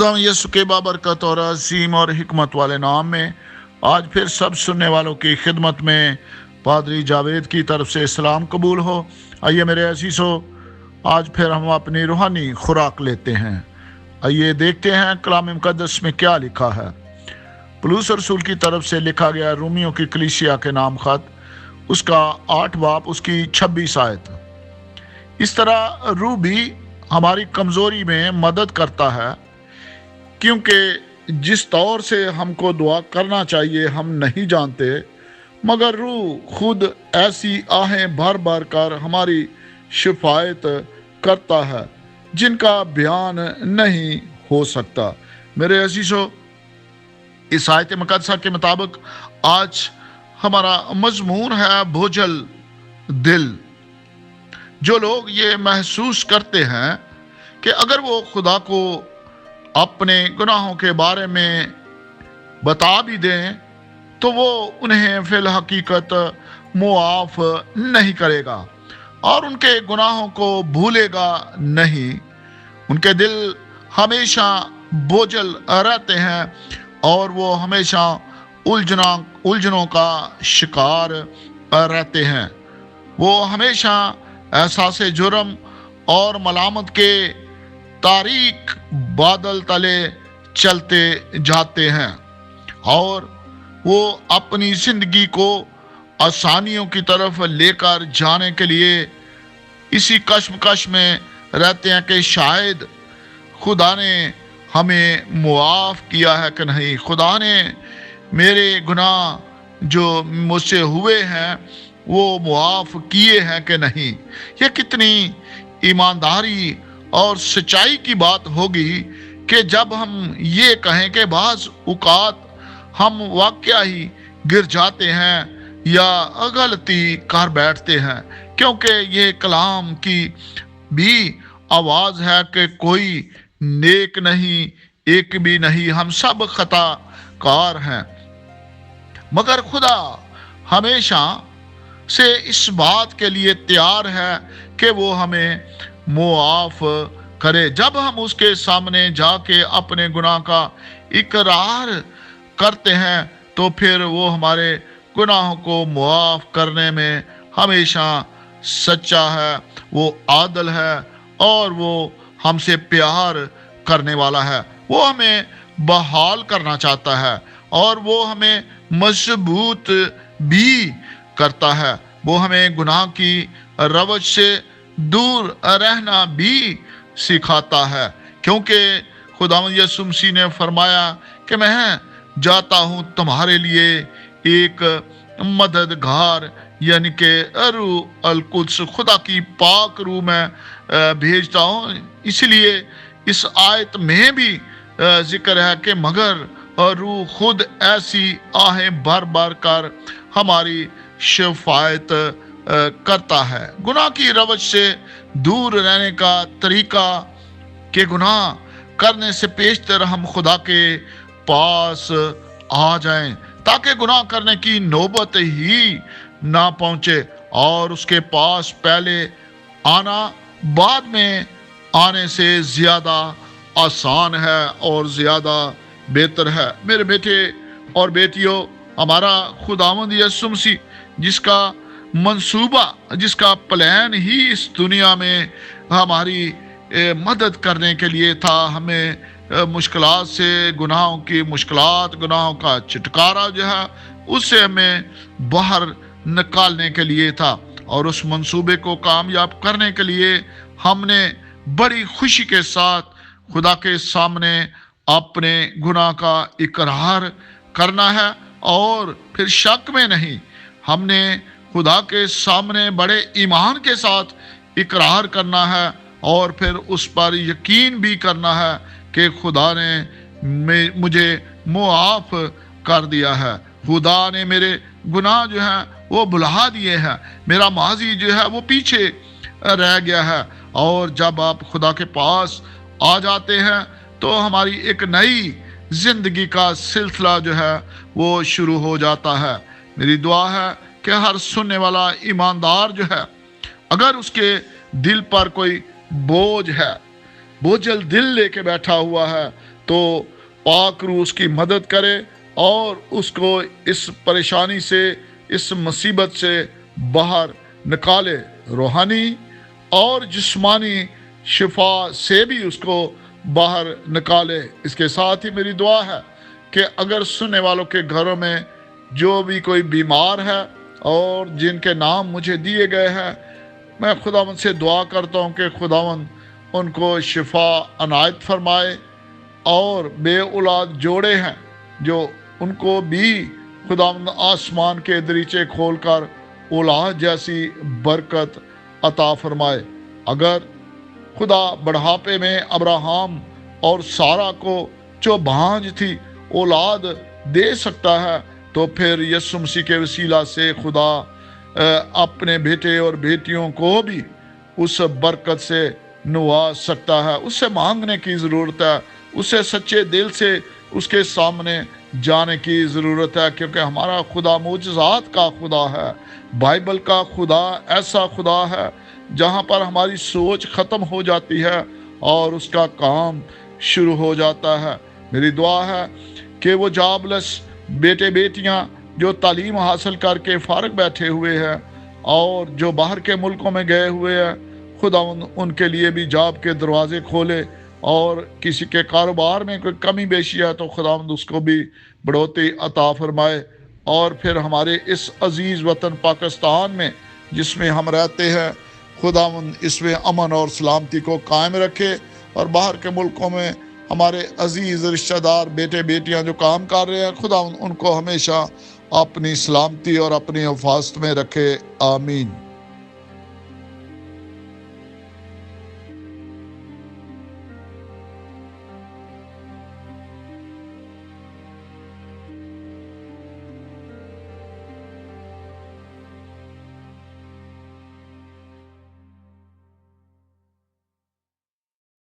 खुदा यसु के बाबरकत और अजीम और हिकमत वाले नाम में आज फिर सब सुनने वालों की खिदमत में पादरी जावेद की तरफ से सलाम कबूल हो। आइए मेरे अजीजो, आज फिर हम अपनी रूहानी खुराक लेते हैं। आइए देखते हैं कलाम मुकद्दस में क्या लिखा है। पौलुस रसूल की तरफ से लिखा गया रोमियो की कलीसिया के नाम खत, उसका 8 बाब, उसकी 26 आयत। इस तरह रूह भी हमारी कमजोरी में मदद करता है, क्योंकि जिस तौर से हमको दुआ करना चाहिए हम नहीं जानते, मगर रूह खुद ऐसी आहें भर भर कर हमारी शिफायत करता है जिनका बयान नहीं हो सकता। मेरे अजीजों, इस आयत मुकद्दसा के मुताबिक आज हमारा मजमून है बोझल दिल। जो लोग ये महसूस करते हैं कि अगर वो खुदा को अपने गुनाहों के बारे में बता भी दें तो वो उन्हें फिल हकीकत मुआफ नहीं करेगा और उनके गुनाहों को भूलेगा नहीं। उनके दिल हमेशा बोझल रहते हैं और वो हमेशा उलझनों का शिकार रहते हैं। वो हमेशा एहसास जुर्म और मलामत के तारीक बादल तले चलते जाते हैं और वो अपनी जिंदगी को आसानियों की तरफ लेकर जाने के लिए इसी कश्मकश में रहते हैं कि शायद खुदा ने हमें मुआफ किया है कि नहीं, खुदा ने मेरे गुनाह जो मुझसे हुए हैं वो मुआफ किए हैं कि नहीं। यह कितनी ईमानदारी और सच्चाई की बात होगी कि जब हम ये कहें कि बाज़ औक़ात हम वाकया ही गिर जाते हैं या गलती कर बैठते हैं, क्योंकि ये कलाम की भी आवाज़ है कि कोई नेक नहीं, एक भी नहीं, हम सब खताकार हैं। मगर खुदा हमेशा से इस बात के लिए तैयार है कि वो हमें मुआफ करे। जब हम उसके सामने जाके अपने गुनाह का इकरार करते हैं तो फिर वो हमारे गुनाहों को मुआफ करने में हमेशा सच्चा है, वो आदल है और वो हमसे प्यार करने वाला है। वो हमें बहाल करना चाहता है और वो हमें मजबूत भी करता है। वो हमें गुनाह की रवज से दूर रहना भी सिखाता है, क्योंकि खुदावंद यीशु मसीह ने फरमाया कि मैं जाता हूँ तुम्हारे लिए एक मददगार, यानी कि रूह अल कुद्स, खुदा की पाक रूह मैं भेजता हूँ। इसलिए इस आयत में भी जिक्र है कि मगर रूह खुद ऐसी आहें भर भर कर हमारी शिफायत करता है। गुनाह की रवज से दूर रहने का तरीका कि गुनाह करने से पेशतर हम खुदा के पास आ जाएं, ताकि गुनाह करने की नौबत ही ना पहुंचे और उसके पास पहले आना बाद में आने से ज्यादा आसान है और ज्यादा बेहतर है। मेरे बेटे और बेटियों, हमारा खुदावंद यीशु मसीह जिसका मंसूबा, जिसका प्लान ही इस दुनिया में हमारी मदद करने के लिए था, हमें मुश्किलात से, गुनाहों का छुटकारा जो है उससे हमें बाहर निकालने के लिए था। और उस मंसूबे को कामयाब करने के लिए हमने बड़ी खुशी के साथ खुदा के सामने अपने गुनाह का इकरार करना है और फिर शक में नहीं, हमने खुदा के सामने बड़े ईमान के साथ इकरार करना है और फिर उस पर यकीन भी करना है कि खुदा ने मुझे मुआफ कर दिया है, खुदा ने मेरे गुनाह जो हैं वो भुला दिए हैं, मेरा माजी जो है वो पीछे रह गया है। और जब आप खुदा के पास आ जाते हैं तो हमारी एक नई जिंदगी का सिलसिला जो है वो शुरू हो जाता है। मेरी दुआ है कि हर सुनने वाला ईमानदार जो है, अगर उसके दिल पर कोई बोझ है, बोझल दिल लेके बैठा हुआ है, تو پاک روح اس کی مدد کرے اور اس کو اس پریشانی سے، اس مصیبت سے باہر نکالے، روحانی اور جسمانی شفا سے بھی اس کو باہر نکالے۔ اس کے ساتھ ہی میری دعا ہے کہ اگر سننے والوں کے گھروں میں جو بھی کوئی بیمار ہے اور جن کے نام مجھے دیے گئے ہیں، میں خداوند سے دعا کرتا ہوں کہ خداوند ان کو شفا عنایت فرمائے، اور بے اولاد جوڑے ہیں جو ان کو بھی خداوند آسمان کے دریچے کھول کر اولاد جیسی برکت عطا فرمائے۔ اگر خدا بڑھاپے میں ابراہم اور سارہ کو جو بھانج تھی اولاد دے سکتا ہے، تو پھر یسوع مسیح کے وسیلہ سے خدا اپنے بیٹے اور بیٹیوں کو بھی اس برکت سے نواز سکتا ہے۔ اس سے مانگنے کی ضرورت ہے، اسے سچے دل سے اس کے سامنے جانے کی ضرورت ہے، کیونکہ ہمارا خدا معجزات کا خدا ہے۔ بائبل کا خدا ایسا خدا ہے جہاں پر ہماری سوچ ختم ہو جاتی ہے اور اس کا کام شروع ہو جاتا ہے۔ میری دعا ہے کہ وہ جابلس بیٹے بیٹیاں جو تعلیم حاصل کر کے فارغ بیٹھے ہوئے ہیں اور جو باہر کے ملکوں میں گئے ہوئے ہیں، خدا ان کے لیے بھی جاب کے دروازے کھولے، اور کسی کے کاروبار میں کوئی کمی بیشی ہے تو خداوند اس کو بھی بڑھوتی عطا فرمائے، اور پھر ہمارے اس عزیز وطن پاکستان میں جس میں ہم رہتے ہیں، خداوند اس میں امن اور سلامتی کو قائم رکھے، اور باہر کے ملکوں میں ہمارے عزیز رشتہ دار بیٹے بیٹیاں جو کام کر رہے ہیں، خداوند ان کو ہمیشہ اپنی سلامتی اور اپنی حفاظت میں رکھے، آمین۔